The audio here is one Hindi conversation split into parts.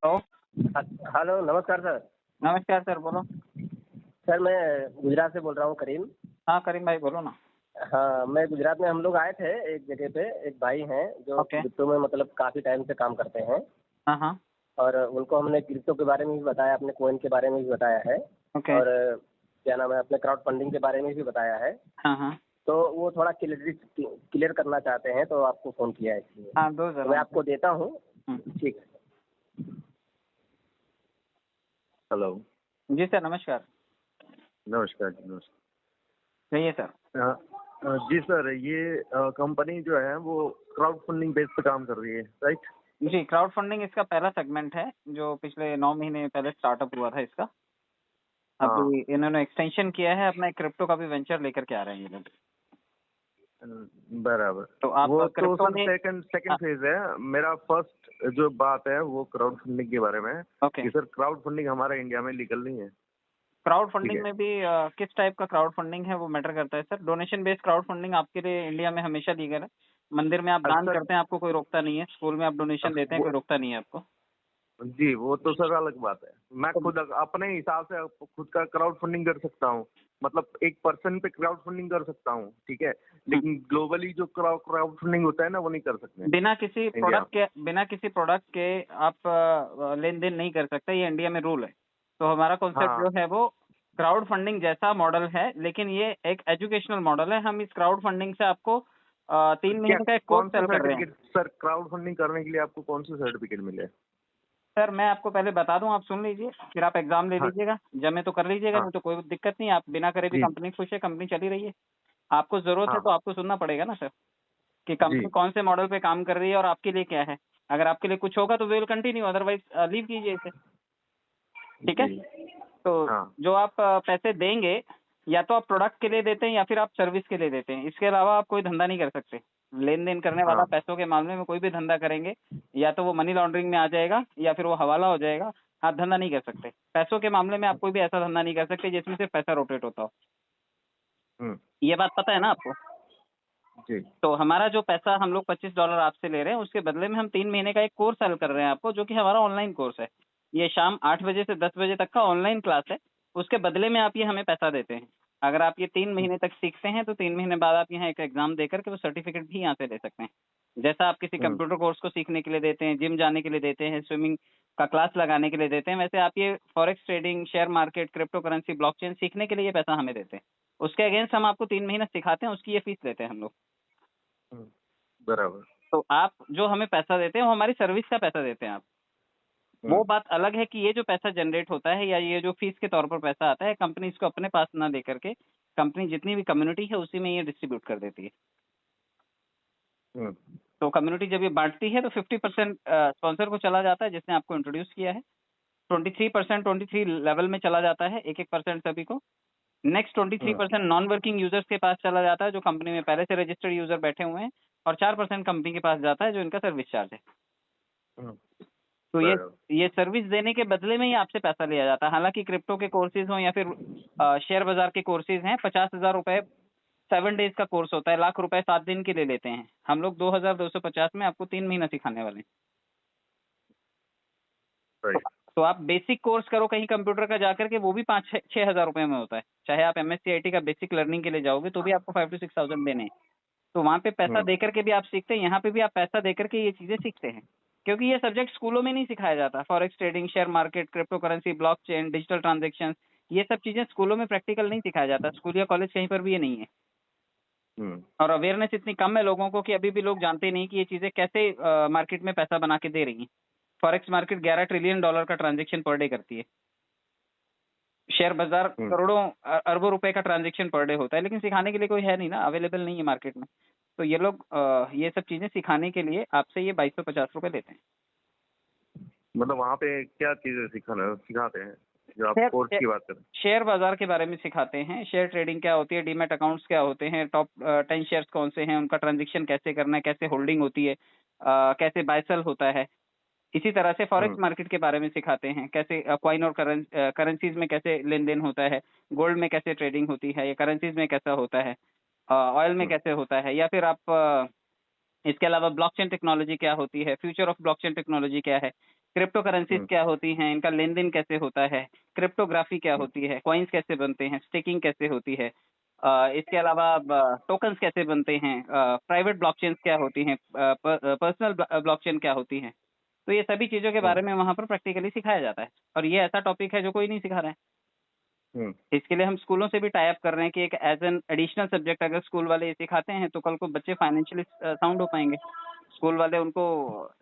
हेलो। हेलो, नमस्कार सर। नमस्कार सर, बोलो। सर मैं गुजरात से बोल रहा हूँ, करीम। हाँ, करीम भाई बोलो ना। हाँ, मैं गुजरात में हम लोग आए थे एक जगह पे। एक भाई हैं जो ओके। क्रिप्टो में मतलब काफ़ी टाइम से काम करते हैं। हाँ, हाँ। और उनको हमने क्रिप्टो के बारे में भी बताया, अपने कॉइन के बारे में भी बताया है। ओके। और क्या नाम है, अपने क्राउड फंडिंग के बारे में भी बताया है। हाँ, हाँ। तो वो थोड़ा क्लियर करना चाहते हैं, तो आपको फ़ोन किया है इसलिए। हाँ, दो तो मैं जरा। आपको देता हूँ। हम्म। ठीक है। हेलो। जी सर, नमस्कार। नमस्कार जी, नमस्कार। कहिए सर। जी सर, ये कंपनी जो है वो क्राउड फंडिंग बेस पे काम कर रही है, राइट? जी, क्राउड फंडिंग इसका पहला सेगमेंट है जो पिछले 9 महीने पहले स्टार्टअप हुआ था इसका। हाँ। अभी इन्होंने एक्सटेंशन किया है, अपना एक क्रिप्टो का भी वेंचर लेकर के आ रहे हैं ये लोग। बराबर। तो आप वो तो क्रिप्टो सर में। सेकंड फेज है। मेरा फर्स्ट जो बात है वो क्राउड फंडिंग के बारे में है ओके। कि सर क्राउड फंडिंग हमारे इंडिया में लीगल नहीं है। क्राउड ठीक फंडिंग है। में भी किस टाइप का क्राउड फंडिंग है वो मैटर करता है sir. Donation based crowd funding आपके लिए इंडिया में हमेशा लीगल है। मंदिर में आप दान सर करते हैं, आपको कोई रोकता नहीं है। स्कूल में आप डोनेशन देते हैं, वो कोई रोकता नहीं है आपको। जी, वो तो सर अलग बात है। मैं तो खुद अपने हिसाब से खुद का क्राउड फंडिंग कर सकता हूँ। मतलब एक पर्सन पे क्राउड फंडिंग कर सकता हूँ, ठीक है। हम्म, लेकिन ग्लोबली जो क्राउड फंडिंग होता है ना, वो नहीं कर सकते इंडिया में। बिना किसी प्रोडक्ट के आप लेन देन नहीं कर सकते, ये इंडिया में रूल है। तो हमारा कॉन्सेप्ट हाँ। जो है वो क्राउड फंडिंग जैसा मॉडल है, लेकिन ये एक एजुकेशनल मॉडल है। हम इस क्राउड फंडिंग से आपको 3 महीने का एक कोर्स कौन से सेल कर रहे हैं। सर्टिफिकेट सर, क्राउड फंडिंग करने के लिए आपको कौन से सर्टिफिकेट मिले? सर मैं आपको पहले बता दूं, आप सुन लीजिए, फिर आप एग्जाम ले हाँ। लीजिएगा। जमे तो कर लीजिएगा, हाँ नहीं तो कोई दिक्कत नहीं। आप बिना करे भी जी। कंपनी खुश है, कंपनी चली रही है। आपको जरूरत है हाँ तो हाँ आपको सुनना पड़ेगा ना सर, कि जी कंपनी कौन से मॉडल पे काम कर रही है और आपके लिए क्या है। अगर आपके लिए कुछ होगा तो we will continue, otherwise leave कीजिए इसे। ठीक है। जी। तो हाँ। जो आप पैसे देंगे, या तो आप प्रोडक्ट के लिए देते हैं या फिर आप सर्विस के लिए देते हैं। इसके अलावा आप कोई धंधा नहीं कर सकते। लेन देन करने वाला हाँ। पैसों के मामले में कोई भी धंधा करेंगे, या तो वो मनी लॉन्ड्रिंग में आ जाएगा या फिर वो हवाला हो जाएगा। आप धंधा नहीं कर सकते पैसों के मामले में। आप कोई भी ऐसा धंधा नहीं कर सकते जिसमें सिर्फ पैसा रोटेट होता हो। हम्म। ये बात पता है ना आपको। जी। तो हमारा जो पैसा हम लोग $25 आपसे ले रहे हैं, उसके बदले में हम 3 महीने का एक कोर्स सेल कर रहे हैं आपको, जो कि हमारा ऑनलाइन कोर्स है। ये शाम 8 बजे से 10 बजे तक का ऑनलाइन क्लास है। उसके बदले में आप ये हमें पैसा देते हैं। अगर आप ये 3 महीने तक सीखते हैं तो 3 महीने बाद आप यहाँ एक एग्जाम देकर के वो सर्टिफिकेट भी यहाँ से ले सकते हैं। जैसा आप किसी हम्म। कंप्यूटर कोर्स को सीखने के लिए देते हैं, जिम जाने के लिए देते हैं, स्विमिंग का क्लास लगाने के लिए देते हैं, वैसे आप ये forex trading, share market, crypto currency, blockchain सीखने के लिए ये पैसा हमें देते हैं। उसके अगेंस्ट हम आपको 3 महीने सिखाते हैं, उसकी ये फीस लेते हैं हम लोग। हम्म, बराबर। तो आप जो हमें पैसा देते हैं वो हमारी सर्विस का पैसा देते हैं आप। वो हम्म। बात अलग है कि ये जो पैसा जनरेट होता है या ये जो फीस के तौर पर पैसा आता है, कंपनी इसको अपने पास ना लेकर के कंपनी जितनी भी कम्युनिटी है उसी में ये डिस्ट्रीब्यूट कर देती है। हम्म। तो कम्युनिटी जब ये बांटती है तो 50% स्पॉन्सर को चला जाता है जिसने आपको इंट्रोड्यूस किया है। 23% लेवल में चला जाता है, 1-1% सभी को। नेक्स्ट हम्म। 23% नॉन वर्किंग यूजर्स के पास चला जाता है, जो कंपनी में पहले से रजिस्टर्ड यूजर बैठे हुए हैं। और 4% कंपनी के पास जाता है, जो इनका सर्विस चार्ज है। हम्म, तो बराबर। ये सर्विस देने के बदले में ही आपसे पैसा लिया जाता है। हालांकि क्रिप्टो के कोर्सेज हों या फिर शेयर बाजार के कोर्सेज हैं, 50,000 रुपए 7 डेज का कोर्स होता है, ₹1,00,000 7 दिन के लिए लेते हैं। हम लोग 2,250 में आपको 3 महीना सिखाने वाले हैं। तो, राइट। तो आप बेसिक कोर्स करो कहीं कंप्यूटर का जाकर के, वो भी 5-6 हज़ार रुपए में होता है। चाहे आप MSc IT का बेसिक लर्निंग के लिए जाओगे तो भी आपको 5 to 6 thousand देने हैं। तो वहाँ पे पैसा हम्म। देकर के भी आप सीखते हैं, यहाँ पे भी आप पैसा देकर के ये चीजें सीखते हैं। क्योंकि ये सब्जेक्ट स्कूलों में नहीं सिखाया जाता। Forex trading, share market, crypto currency, blockchain, digital transaction, ये सब चीजें स्कूलों में प्रैक्टिकल नहीं सिखाया जाता। स्कूल या कॉलेज कहीं पर भी ये नहीं है। हम्म। और अवेयरनेस इतनी कम है लोगों को कि अभी भी लोग जानते नहीं कि ये चीजें कैसे मार्केट में पैसा बना के दे रही हैं। फॉरेक्स मार्केट $11 ट्रिलियन का ट्रांजेक्शन पर डे करती है। शेयर बाजार हम्म, करोड़ों अरबों रुपए का ट्रांजेक्शन पर डे होता है, लेकिन सिखाने के लिए कोई है नहीं ना, अवेलेबल नहीं है मार्केट में। तो ये लोग ये सब चीजें सिखाने के लिए आपसे ये ₹2,250 लेते हैं। मतलब वहाँ पे क्या चीजें सिखाते हैं जो आप शेयर कोर्स शे- की बात करें? शेयर बाजार के बारे में सिखाते हैं। शेयर ट्रेडिंग क्या होती है, डीमैट अकाउंट्स क्या होते हैं, टॉप 10 शेयर्स कौन से हैं, उनका ट्रांजेक्शन कैसे करना है, कैसे होल्डिंग होती है, कैसे बाय सेल होता है। इसी तरह से फॉरेक्स हम्म। मार्केट के बारे में सिखाते हैं, कैसे कॉइन और करेंसीज में कैसे लेन देन होता है, गोल्ड में कैसे ट्रेडिंग होती है, या करेंसीज में कैसा होता है, ऑयल में हम्म। कैसे होता है, या फिर आप इसके अलावा ब्लॉकचेन टेक्नोलॉजी क्या होती है, फ्यूचर ऑफ ब्लॉकचेन टेक्नोलॉजी क्या है। क्रिप्टो करेंसीज क्या होती हैं, इनका लेन देन कैसे होता है, क्रिप्टोग्राफी क्या होती है, कॉइन्स कैसे बनते हैं, स्टेकिंग कैसे होती है, इसके अलावा टोकन्स कैसे बनते हैं, प्राइवेट ब्लॉकचेन्स क्या होती हैं, पर्सनल ब्लॉकचेन क्या होती हैं। तो ये सभी चीजों के बारे में वहाँ पर प्रैक्टिकली सिखाया जाता है, और ये ऐसा टॉपिक है जो कोई नहीं सिखा रहा है। इसके लिए हम स्कूलों से भी टाई अप कर रहे हैं कि एक एज एन एडिशनल सब्जेक्ट अगर स्कूल वाले ये सिखाते हैं तो कल को बच्चे फाइनेंशियली साउंड हो पाएंगे। स्कूल वाले उनको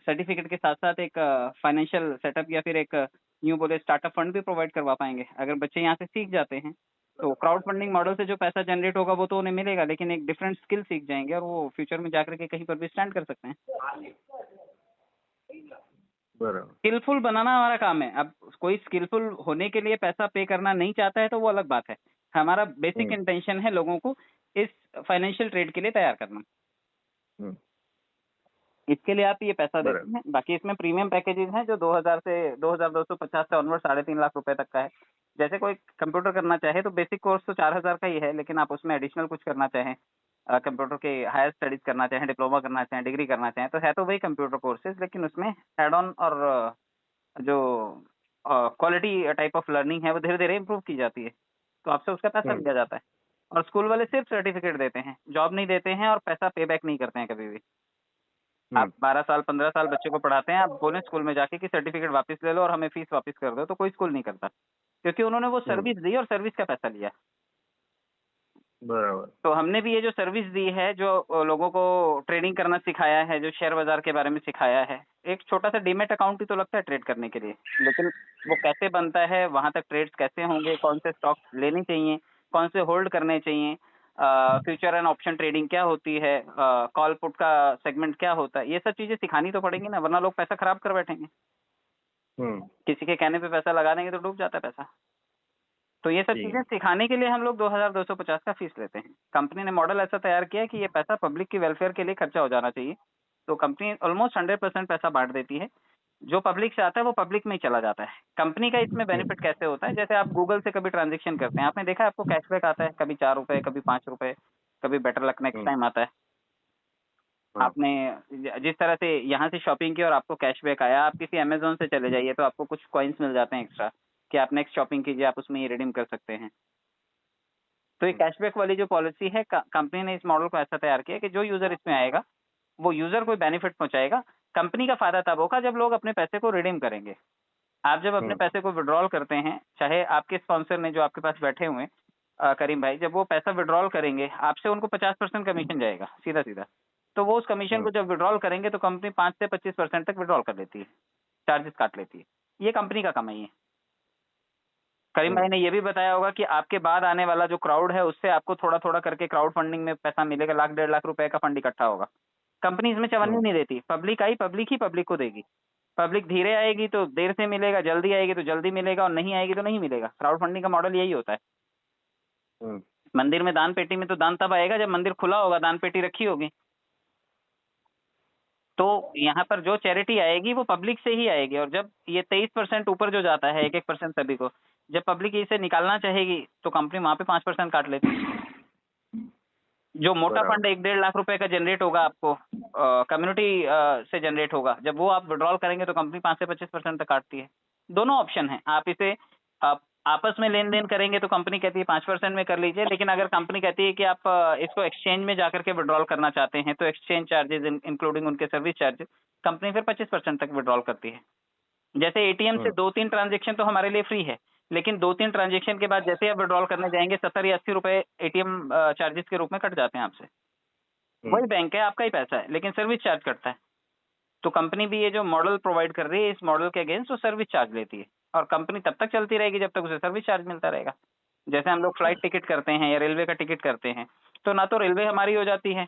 सर्टिफिकेट के साथ साथ एक फाइनेंशियल सेटअप या फिर एक यूं बोले स्टार्टअप फंड भी प्रोवाइड करवा पाएंगे। अगर बच्चे यहाँ से सीख जाते हैं तो क्राउड फंडिंग मॉडल से जो पैसा जनरेट होगा वो तो उन्हें मिलेगा, लेकिन एक डिफरेंट स्किल सीख जाएंगे और वो फ्यूचर में जाकर के कहीं पर भी स्टैंड कर सकते हैं। बराबर। स्किलफुल बनाना हमारा काम है। अब कोई स्किलफुल होने के लिए पैसा पे करना नहीं चाहता है तो वो अलग बात है। हमारा बेसिक इंटेंशन है लोगों को इस फाइनेंशियल ट्रेड के लिए तैयार करना। इसके लिए आप ये पैसा देते हैं। बाकी इसमें प्रीमियम पैकेजेस हैं जो 2000 से 2250 से ऑनवर्ड 3.5 लाख रुपए तक का है। जैसे कोई कंप्यूटर करना चाहे तो बेसिक कोर्स तो 4000 का ही है, लेकिन आप उसमें एडिशनल कुछ करना चाहें, कंप्यूटर के हायर स्टडीज करना चाहें, डिप्लोमा करना चाहें, डिग्री करना चाहें, तो है तो वही कंप्यूटर कोर्सेज, लेकिन उसमें एड ऑन और जो क्वालिटी टाइप ऑफ लर्निंग है वो धीरे धीरे इम्प्रूव की जाती है, तो आपसे उसका पैसा लिया जाता है। और स्कूल वाले सिर्फ सर्टिफिकेट देते हैं, जॉब नहीं देते हैं और पैसा पे बैक नहीं करते हैं कभी भी। आप 12 साल 15 साल बच्चे को पढ़ाते हैं, आप बोले स्कूल में जाके कि सर्टिफिकेट वापस ले लो और हमें फीस वापस कर दो, तो कोई स्कूल नहीं करता, क्योंकि उन्होंने वो सर्विस दी और सर्विस का पैसा लिया। बराबर। तो हमने भी ये जो सर्विस दी है, जो लोगों को ट्रेडिंग करना सिखाया है, जो शेयर बाजार के बारे में सिखाया है, एक छोटा सा डीमेट अकाउंट ही तो लगता है ट्रेड करने के लिए, लेकिन वो कैसे बनता है, वहां तक ट्रेड्स कैसे होंगे, कौन से स्टॉक लेने चाहिए, कौन से होल्ड करने चाहिए, फ्यूचर एंड ऑप्शन ट्रेडिंग क्या होती है, कॉल पुट का सेगमेंट क्या होता है, ये सब चीजें सिखानी तो पड़ेंगी ना, वरना लोग पैसा खराब कर बैठेंगे। किसी के कहने पे पैसा लगा देंगे तो डूब जाता है पैसा। तो ये सब चीजें सिखाने के लिए हम लोग 2250 का फीस लेते हैं। कंपनी ने मॉडल ऐसा तैयार किया कि ये पैसा पब्लिक की वेलफेयर के लिए खर्चा हो जाना चाहिए, तो कंपनी ऑलमोस्ट 100% पैसा बांट देती है। जो पब्लिक से आता है वो पब्लिक में ही चला जाता है। कंपनी का इसमें बेनिफिट कैसे होता है, जैसे आप गूगल से कभी ट्रांजेक्शन करते हैं, आपने देखा है आपको कैशबैक आता है, कभी 4 रुपए, कभी 5 रुपए, कभी बेटर लक नेक्स्ट टाइम आता है। आपने जिस तरह से यहाँ से शॉपिंग की और आपको कैशबैक आया, आप किसी अमेजोन से चले जाइए तो आपको कुछ कॉइन्स मिल जाते हैं एक्स्ट्रा कि आप नेक्स्ट शॉपिंग कीजिए, आप उसमें ये रिडीम कर सकते हैं। तो ये कैशबैक वाली जो पॉलिसी है, कंपनी ने इस मॉडल को ऐसा तैयार किया कि जो यूजर इसमें आएगा वो यूजर को बेनिफिट पहुंचाएगा। कंपनी का फायदा तब होगा जब लोग अपने पैसे को रिडीम करेंगे। आप जब अपने पैसे को विड्रॉल करते हैं, चाहे आपके स्पॉन्सर ने जो आपके पास बैठे हुए करीम भाई, जब वो पैसा विड्रॉल करेंगे आपसे उनको 50% कमीशन जाएगा सीधा सीधा। तो वो उस कमीशन को जब विड्रॉल करेंगे तो कंपनी 5 से 25% तक विड्रॉल कर लेती है, चार्जेस काट लेती है। ये कंपनी का कमाई है। करीम भाई ने ये भी बताया होगा कि आपके बाद आने वाला जो क्राउड है उससे आपको थोड़ा थोड़ा करके क्राउड फंडिंग में पैसा मिलेगा, 1,00,000-1.5 लाख रुपए का फंड इकट्ठा होगा। कंपनी इसमें चवन्नी नहीं देती, पब्लिक आई पब्लिक ही पब्लिक को देगी। पब्लिक धीरे आएगी तो देर से मिलेगा, जल्दी आएगी तो जल्दी मिलेगा, और नहीं आएगी तो नहीं मिलेगा। क्राउड फंडिंग का मॉडल यही होता है। मंदिर में दान पेटी में तो दान तब आएगा जब मंदिर खुला होगा, दान पेटी रखी होगी। तो यहाँ पर जो चैरिटी आएगी वो पब्लिक से ही आएगी, और जब ये 23% ऊपर जो जाता है 1-1% सभी को, जब पब्लिक इसे निकालना चाहेगी तो कंपनी वहां पे 5% काट लेती है। जो मोटा फंड 1-1.5 लाख रुपए का जनरेट होगा आपको कम्युनिटी से जनरेट होगा, जब वो आप विड्रॉल करेंगे तो कंपनी 5 से 25% तक काटती है। दोनों ऑप्शन है, आप इसे आपस में लेन देन करेंगे तो कंपनी कहती है 5% में कर लीजिए, लेकिन अगर कंपनी कहती है कि आप इसको एक्सचेंज में जाकर के विड्रॉल करना चाहते हैं तो एक्सचेंज चार्जेस इंक्लूडिंग उनके सर्विस चार्जेस, कंपनी फिर 25% तक विड्रॉल करती है। जैसे एटीएम से 2-3 ट्रांजेक्शन तो हमारे लिए फ्री है, लेकिन 2-3 ट्रांजेक्शन के बाद जैसे आप विड्रॉल करने जाएंगे 70 या 80 रुपए एटीएम चार्जेस के रूप में कट जाते हैं आपसे। वही बैंक है, आपका ही पैसा है, लेकिन सर्विस चार्ज कटता है। तो कंपनी भी ये जो मॉडल प्रोवाइड कर रही है, इस मॉडल के अगेंस्ट वो सर्विस चार्ज लेती है, और कंपनी तब तक चलती रहेगी जब तक उसे सर्विस चार्ज मिलता रहेगा। जैसे हम लोग फ्लाइट टिकट करते हैं या रेलवे का टिकट करते हैं, तो ना तो रेलवे हमारी हो जाती है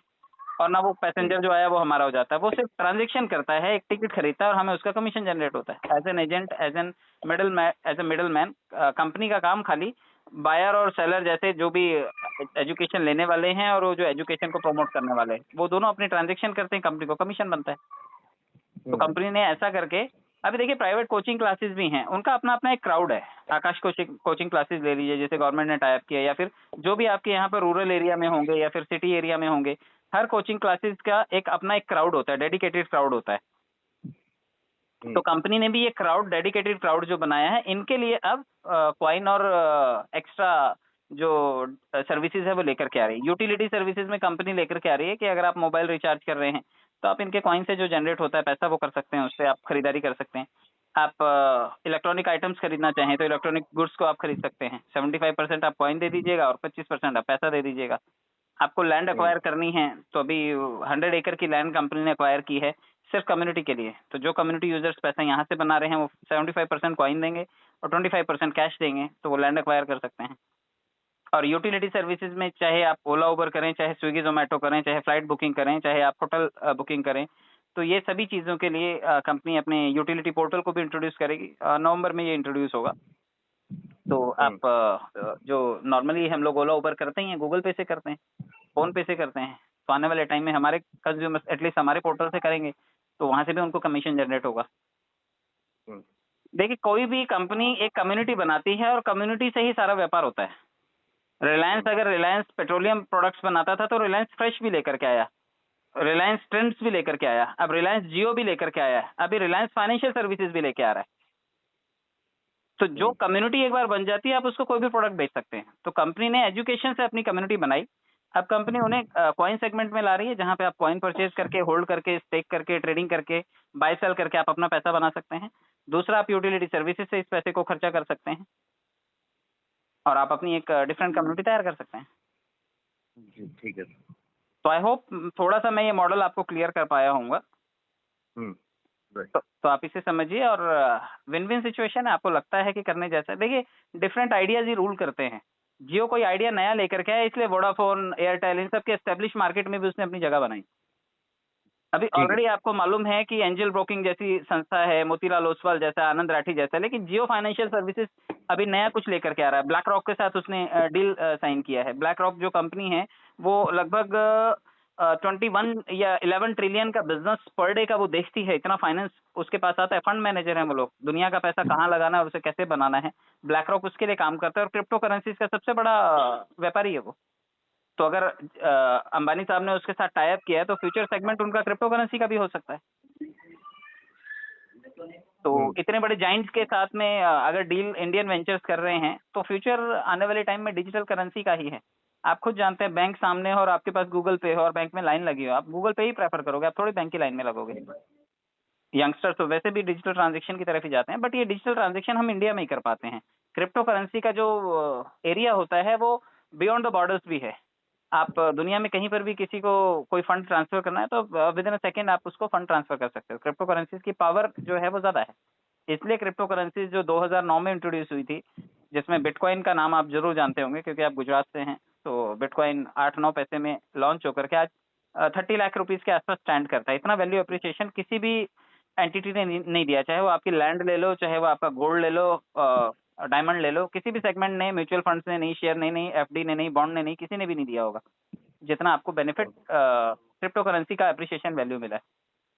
और ना वो पैसेंजर जो आया वो हमारा हो जाता है। वो सिर्फ ट्रांजेक्शन करता है, एक टिकट खरीदता है और हमें उसका कमीशन जनरेट होता है as an agent, as a middle man. Company का काम खाली बायर और सेलर जैसे जो भी एजुकेशन लेने वाले हैं और वो जो एजुकेशन को प्रमोट करने वाले हैं, वो दोनों अपनी ट्रांजेक्शन करते हैं, कंपनी को कमीशन बनता है। तो कंपनी ने ऐसा करके, अभी देखिए प्राइवेट कोचिंग क्लासेस भी हैं, उनका अपना अपना एक क्राउड है। आकाश कोचिंग क्लासेस ले लीजिए, जैसे गवर्नमेंट ने टाइप किया, या फिर जो भी आपके यहाँ पर रूरल एरिया में होंगे या फिर सिटी एरिया में होंगे, हर कोचिंग क्लासेस का एक अपना एक क्राउड होता है, डेडिकेटेड क्राउड होता है। तो कंपनी ने भी ये क्राउड, डेडिकेटेड क्राउड जो बनाया है, इनके लिए अब कॉइन और एक्स्ट्रा जो सर्विसेज है वो लेकर के आ रही है। यूटिलिटी सर्विसेज में कंपनी लेकर के आ रही है कि अगर आप मोबाइल रिचार्ज कर रहे हैं तो आप इनके कॉइन से जो जनरेट होता है पैसा वो कर सकते हैं, उससे आप खरीदारी कर सकते हैं। आप इलेक्ट्रॉनिक आइटम्स खरीदना चाहें तो इलेक्ट्रॉनिक गुड्स को आप खरीद सकते हैं। 75% आप कॉइन दे दीजिएगा और 25% आप पैसा दे दीजिएगा। आपको लैंड एक्वायर करनी है तो अभी 100 एकड़ की लैंड कंपनी ने एक्वायर की है सिर्फ कम्युनिटी के लिए। तो जो कम्युनिटी यूजर्स पैसा यहाँ से बना रहे हैं वो 75% कॉइन देंगे और 25% कैश देंगे, तो वो लैंड एक्वायर कर सकते हैं। और यूटिलिटी सर्विसेज में चाहे आप ओला उबर करें, चाहे स्विगी जोमेटो करें, चाहे फ्लाइट बुकिंग करें, चाहे आप होटल बुकिंग करें, तो ये सभी चीज़ों के लिए कंपनी अपने यूटिलिटी पोर्टल को भी इंट्रोड्यूस करेगी। नवंबर में ये इंट्रोड्यूस होगा। तो आप जो नॉर्मली हम लोग ओला उबर करते ही हैं, गूगल पे से करते हैं, फोन पे से करते हैं, तो आने वाले टाइम में हमारे कंज्यूमर्स एटलीस्ट हमारे पोर्टल से करेंगे तो वहां से भी उनको कमीशन जनरेट होगा। देखिए, कोई भी कंपनी एक कम्युनिटी बनाती है और कम्युनिटी से ही सारा व्यापार होता है। रिलायंस अगर रिलायंस पेट्रोलियम प्रोडक्ट्स बनाता था तो रिलायंस फ्रेश भी लेकर के आया, रिलायंस ट्रेंड्स भी लेकर के आया, अब रिलायंस जियो भी लेकर के आया है, अभी रिलायंस फाइनेंशियल सर्विसेज भी लेके आ रहा है। तो जो कम्युनिटी एक बार बन जाती है आप उसको कोई भी प्रोडक्ट बेच सकते हैं। तो कंपनी ने एजुकेशन से अपनी कम्युनिटी बनाई, अब कंपनी उन्हें कॉइन सेगमेंट में ला रही है जहां पे आप कॉइन परचेज करके, होल्ड करके, स्टेक करके, ट्रेडिंग करके, बाय सेल करके आप अपना पैसा बना सकते हैं। दूसरा, आप यूटिलिटी सर्विसेज से इस पैसे को खर्चा कर सकते हैं और आप अपनी एक डिफरेंट कम्युनिटी तैयार कर सकते हैं। जी ठीक है। तो आई होप थोड़ा सा मैं ये मॉडल आपको क्लियर कर पाया होऊंगा। तो आप इसे समझिए और विन विन सिचुएशन है। आपको लगता है कि करने जैसा, देखिए डिफरेंट आइडियाज ही रूल करते हैं। जियो कोई आइडिया नया लेकर के आया, इसलिए वोडाफोन, एयरटेल, इन सब के एस्टेब्लिश मार्केट में भी उसने अपनी जगह बनाई। अभी ऑलरेडी आपको मालूम है कि एंजल ब्रोकिंग जैसी संस्था है, मोतीलाल ओसवाल जैसा, आनंद राठी जैसा, लेकिन जियो फाइनेंशियल सर्विसेज अभी नया कुछ लेकर के आ रहा है। ब्लैक रॉक के साथ उसने डील साइन किया है। ब्लैक रॉक जो कंपनी है वो लगभग 21 या 11 ट्रिलियन का बिजनेस पर डे का वो देखती है, इतना फाइनेंस उसके पास आता है। फंड मैनेजर है वो लोग, दुनिया का पैसा कहाँ लगाना है और उसे कैसे बनाना है, ब्लैक रॉक उसके लिए काम करता है। और क्रिप्टो करेंसीज का सबसे बड़ा व्यापारी है वो। तो अगर अंबानी साहब ने उसके साथ टाई अप किया है तो फ्यूचर सेगमेंट उनका क्रिप्टो करेंसी का भी हो सकता है। तो इतने बड़े जाइंट्स के साथ में अगर डील इंडियन वेंचर्स कर रहे हैं तो फ्यूचर आने वाले टाइम में डिजिटल करेंसी का ही है। आप खुद जानते हैं, बैंक सामने हो और आपके पास गूगल पे हो और बैंक में लाइन लगी हो, आप गूगल पे ही प्रेफर करोगे, आप थोड़ी बैंक की लाइन में लगोगे। यंगस्टर्स तो वैसे भी डिजिटल ट्रांजेक्शन की तरफ ही जाते हैं, बट ये डिजिटल ट्रांजेक्शन हम इंडिया में ही कर पाते हैं। क्रिप्टो करेंसी का जो एरिया होता है वो बियॉन्ड द बॉर्डर्स भी है। आप दुनिया में कहीं पर भी किसी को कोई फंड ट्रांसफर करना है तो विद इन अ सेकेंड आप उसको फंड ट्रांसफर कर सकते हो। क्रिप्टो करेंसीज की पावर जो है वो ज्यादा है, इसलिए क्रिप्टो करेंसीज जो 2009 में इंट्रोड्यूस हुई थी, जिसमें बिटकॉइन का नाम आप जरूर जानते होंगे क्योंकि आप गुजरात से हैं, तो बिटकॉइन 8-9 पैसे में लॉन्च होकर के आज 30 लाख रुपीज के आसपास स्टैंड करता है। इतना वैल्यू अप्रिसिएशन किसी भी एंटिटी ने नहीं दिया, चाहे वो आपकी लैंड ले लो, चाहे वो आपका गोल्ड ले लो, डायमंड ले लो, किसी भी सेगमेंट ने, म्यूचुअल फंड्स ने नहीं, शेयर ने नहीं, एफडी ने नहीं, बॉन्ड ने नहीं, किसी ने भी नहीं दिया होगा जितना आपको बेनिफिट क्रिप्टो करेंसी का अप्रिसिएशन वैल्यू मिला है।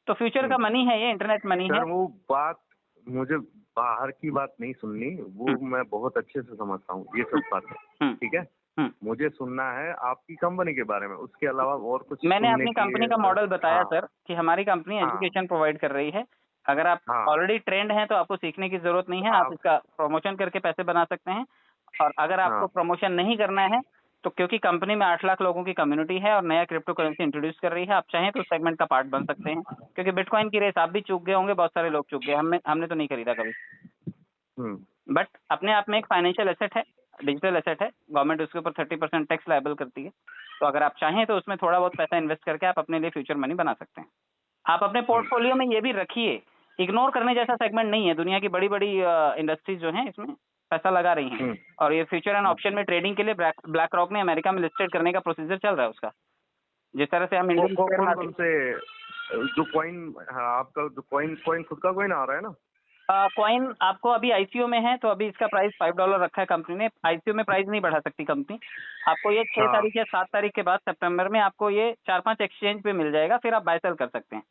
तो फ्यूचर का मनी है, ये इंटरनेट मनी है। वो बात मुझे बाहर की बात नहीं सुननी, वो मैं बहुत अच्छे से समझता हूँ ये सब बातें, ठीक है। मुझे सुनना है आपकी कंपनी के बारे में, उसके अलावा और कुछ। मैंने अपनी कंपनी का मॉडल बताया सर कि हमारी कंपनी एजुकेशन प्रोवाइड कर रही है। अगर आप ऑलरेडी ट्रेंड हैं तो आपको सीखने की जरूरत नहीं है, आप इसका प्रमोशन करके पैसे बना सकते हैं। और अगर आपको प्रमोशन नहीं करना है तो क्योंकि कंपनी में 8 लाख लोगों की कम्युनिटी है और नया क्रिप्टो करेंसी इंट्रोड्यूस कर रही है, आप चाहें तो उस सेगमेंट का पार्ट बन सकते हैं। क्योंकि बिटकॉइन की रेस आप भी चूक गए होंगे, बहुत सारे लोग चूक गए, हमने तो नहीं खरीदा कभी। बट अपने आप में एक फाइनेंशियल एसेट है, डिजिटल एसेट है, गवर्नमेंट उसके ऊपर 30% टैक्स लायबल करती है। तो अगर आप चाहें तो उसमें थोड़ा बहुत पैसा इन्वेस्ट करके आप अपने लिए फ्यूचर मनी बना सकते हैं। आप अपने पोर्टफोलियो में ये भी रखिए, इग्नोर करने जैसा सेगमेंट नहीं है। दुनिया की बड़ी बड़ी इंडस्ट्रीज जो हैं इसमें पैसा लगा रही हैं और ये फ्यूचर एंड ऑप्शन में ट्रेडिंग के लिए ब्लैक रॉक ने अमेरिका में लिस्टेड करने का प्रोसीजर चल रहा है उसका। जिस तरह से हम इंडियन शेयर मार्केट से जो कॉइन आपका जो कॉइन खुद का कॉइन आ रहा है ना, कॉइन आपको अभी आईसीओ में है तो अभी इसका प्राइस $5 रखा है कंपनी ने। आईसीओ में प्राइस नहीं बढ़ा सकती कंपनी। आपको ये 6 तारीख या 7 तारीख के बाद सितंबर में आपको ये 4-5 एक्सचेंज पे मिल जाएगा, फिर आप बाय सेल कर सकते हैं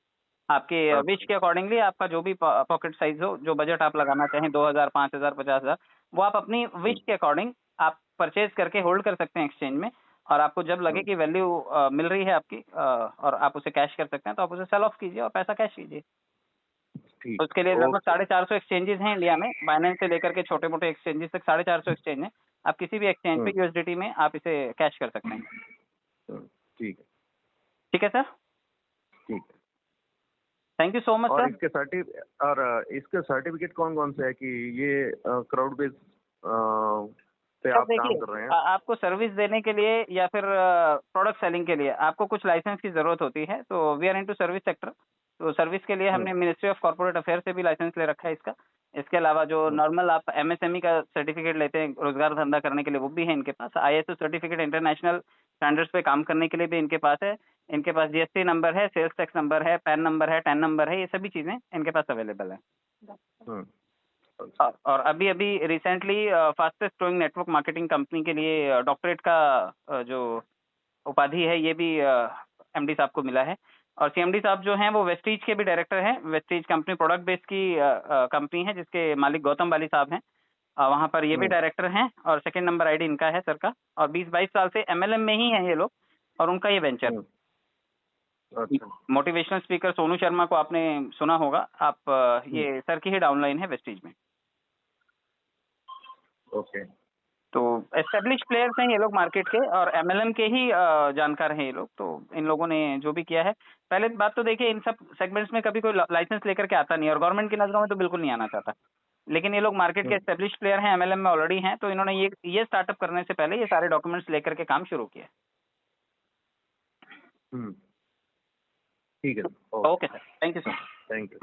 आपके विश के अकॉर्डिंगली। आपका जो भी पॉकेट साइज हो, जो बजट आप लगाना चाहें, 2000, 5000, 50,000, वो आप अपनी विश के अकॉर्डिंग आप परचेज करके होल्ड कर सकते हैं एक्सचेंज में। और आपको जब लगे कि वैल्यू मिल रही है आपकी और आप उसे कैश कर सकते हैं तो आप उसे सेल ऑफ कीजिए और पैसा कैश कीजिए। ठीक। उसके लिए लगभग ओके 450 एक्सचेंजेस हैं इंडिया में, बाइनेंस से लेकर के छोटे मोटे एक्सचेंजेस तक 450 एक्सचेंज है। आप किसी भी एक्सचेंज पे यूएसडीटी में आप इसे कैश कर सकते हैं। ठीक है। ठीक है सर, ठीक है। थैंक यू सो मच और सर। इसके सर्टिफिकेट कौन कौन से है कि ये क्राउड बेस पे सर आप काम देखिए, कर रहे हैं? आपको सर्विस देने के लिए या फिर प्रोडक्ट सेलिंग के लिए आपको कुछ लाइसेंस की जरूरत होती है, तो we are into service sector. तो सर्विस के लिए हमने मिनिस्ट्री ऑफ कॉर्पोरेट अफेयर से भी लाइसेंस ले रखा है इसका। इसके अलावा जो नॉर्मल आप एमएसएमई का सर्टिफिकेट लेते हैं रोजगार धंधा करने के लिए, वो भी है इनके पास। आईएसओ सर्टिफिकेट इंटरनेशनल स्टैंडर्ड्स पे काम करने के लिए भी इनके पास है। इनके पास जीएसटी नंबर है, सेल्स टैक्स नंबर है, पैन नंबर है, टैन नंबर है, ये सभी चीजें इनके पास अवेलेबल है। और अभी अभी recently fastest growing network marketing company के लिए डॉक्टरेट का जो उपाधि है ये भी एमडी साहब को मिला है। और सीएमडी साहब जो हैं वो वेस्टीज के भी डायरेक्टर हैं। वेस्टीज कंपनी प्रोडक्ट बेस की कंपनी है जिसके मालिक गौतम बाली साहब हैं। वहाँ पर ये भी डायरेक्टर हैं और सेकंड नंबर आईडी इनका है सर का। और 20-22 साल से एमएलएम में ही हैं ये लोग और उनका ये venture. Motivational speaker Sonu Sharma को आपने सुना होगा आप, ये सर की ही डाउनलाइन है वेस्टीज में। ओके। तो एस्टेब्लिश प्लेयर्स हैं ये लोग मार्केट के और एमएलएम के ही जानकार हैं ये लोग। तो इन लोगों ने जो भी किया है, पहले बात तो देखिए इन सब सेगमेंट्स में कभी कोई लाइसेंस लेकर के आता नहीं और गवर्नमेंट की नजरों में तो बिल्कुल नहीं आना चाहता। लेकिन ये लोग मार्केट के एस्टेब्लिश प्लेयर हैं, एमएलएम में ऑलरेडी हैं, तो इन्होंने ये स्टार्टअप करने से पहले ये सारे डॉक्यूमेंट्स लेकर के काम शुरू किया। ठीक है। Okay sir, thank you sir. Thank you.